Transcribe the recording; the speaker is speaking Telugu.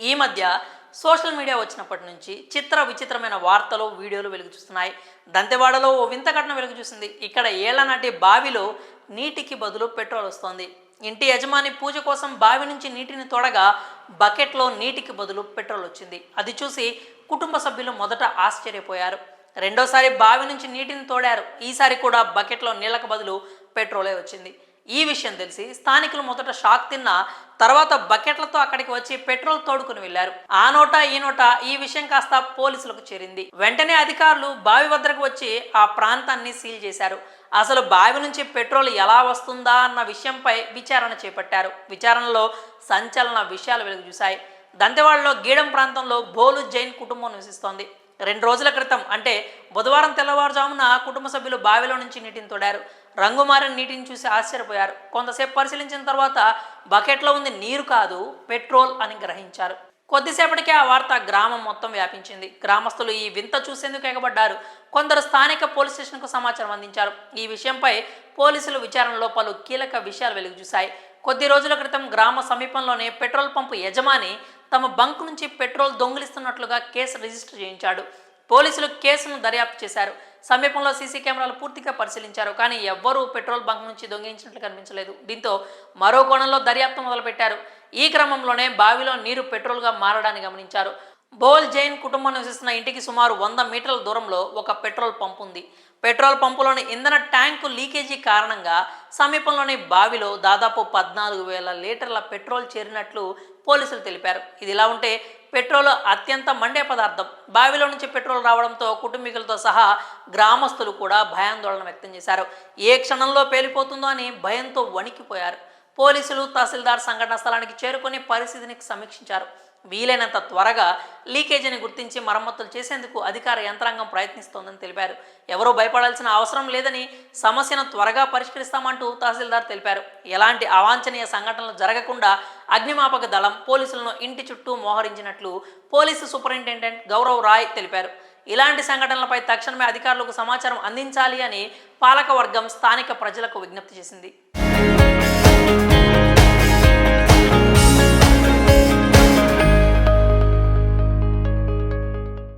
ఈ మధ్య సోషల్ మీడియా వచ్చినప్పటి నుంచి చిత్ర విచిత్రమైన వార్తలు వీడియోలు వెలుగు చూస్తున్నాయి. దంతెవాడలో ఓ వింత ఘటన వెలుగు చూసింది. ఇక్కడ ఏళ్ల నాటి బావిలో నీటికి బదులు పెట్రోల్ వస్తోంది. ఇంటి యజమాని పూజ కోసం బావి నుంచి నీటిని తోడగా బకెట్లో నీటికి బదులు పెట్రోల్ వచ్చింది. అది చూసి కుటుంబ సభ్యులు మొదట ఆశ్చర్యపోయారు. రెండోసారి బావి నుంచి నీటిని తోడారు. ఈసారి కూడా బకెట్లో నీళ్లకు బదులు పెట్రోలే వచ్చింది. ఈ విషయం తెలిసి స్థానికులు మొదట షాక్ తిన్నా తర్వాత బకెట్లతో అక్కడికి వచ్చి పెట్రోల్ తోడుకుని వెళ్లారు. ఆ నోట ఈ నోట ఈ విషయం కాస్త పోలీసులకు చేరింది. వెంటనే అధికారులు బావి వద్దకు వచ్చి ఆ ప్రాంతాన్ని సీల్ చేశారు. అసలు బావి నుంచి పెట్రోల్ ఎలా వస్తుందా అన్న విషయంపై విచారణ చేపట్టారు. విచారణలో సంచలన విషయాలు వెలుగు చూశాయి. దంతెవాడలో గీడం ప్రాంతంలో భోలు జైన్ కుటుంబం నివసిస్తోంది. 2 రోజుల క్రితం అంటే బుధవారం తెల్లవారుజామున కుటుంబ సభ్యులు బావిలో నుంచి నీటిని తోడారు. రంగు మారిన నీటిని చూసి ఆశ్చర్యపోయారు. కొంతసేపు పరిశీలించిన తర్వాత బకెట్లో ఉంది నీరు కాదు పెట్రోల్ అని గ్రహించారు. కొద్దిసేపటికే ఆ వార్త గ్రామం మొత్తం వ్యాపించింది. గ్రామస్తులు ఈ వింత చూసేందుకు ఎగబడ్డారు. కొందరు స్థానిక పోలీస్ స్టేషన్కు సమాచారం అందించారు. ఈ విషయంపై పోలీసులు విచారణలో పలు కీలక విషయాలు వెలుగు చూశాయి. కొద్ది రోజుల క్రితం గ్రామ సమీపంలోనే పెట్రోల్ పంపు యజమాని తమ బంక్ నుంచి పెట్రోల్ దొంగిలిస్తున్నట్లుగా కేసు రిజిస్టర్ చేయించాడు. పోలీసులు కేసును దర్యాప్తు చేశారు. సమీపంలో సీసీ కెమెరాలు పూర్తిగా పరిశీలించారు. కానీ ఎవ్వరూ పెట్రోల్ బంక్ నుంచి దొంగిలించినట్లు కనిపించలేదు. దీంతో మరో కోణంలో దర్యాప్తు మొదలుపెట్టారు. ఈ క్రమంలోనే బావిలో నీరు పెట్రోల్గా మారడాన్ని గమనించారు. బోల్ జైన్ కుటుంబం నివసిస్తున్న ఇంటికి సుమారు 100 మీటర్ల దూరంలో ఒక పెట్రోల్ పంపు ఉంది. పెట్రోల్ పంపులోని ఇంధన ట్యాంకు లీకేజీ కారణంగా సమీపంలోని బావిలో దాదాపు 14,000 లీటర్ల పెట్రోల్ చేరినట్లు పోలీసులు తెలిపారు. ఇదిలా ఉంటే పెట్రోల్ అత్యంత మండే పదార్థం. బావిలో నుంచి పెట్రోల్ రావడంతో కుటుంబీకులతో సహా గ్రామస్తులు కూడా భయాందోళన వ్యక్తం చేశారు. ఏ క్షణంలో పేలిపోతుందో అని భయంతో వణికిపోయారు. పోలీసులు తహసీల్దార్ సంఘటన స్థలానికి చేరుకొని పరిస్థితిని సమీక్షించారు. వీలైనంత త్వరగా లీకేజీని గుర్తించి మరమ్మతులు చేసేందుకు అధికార యంత్రాంగం ప్రయత్నిస్తోందని తెలిపారు. ఎవరూ భయపడాల్సిన అవసరం లేదని సమస్యను త్వరగా పరిష్కరిస్తామంటూ తహసీల్దార్ తెలిపారు. ఎలాంటి అవాంఛనీయ సంఘటనలు జరగకుండా అగ్నిమాపక దళం పోలీసులను ఇంటి చుట్టూ మోహరించినట్లు పోలీసు సూపరింటెండెంట్ గౌరవ్ రాయ్ తెలిపారు. ఇలాంటి సంఘటనలపై తక్షణమే అధికారులకు సమాచారం అందించాలి అని పాలకవర్గం స్థానిక ప్రజలకు విజ్ఞప్తి చేసింది.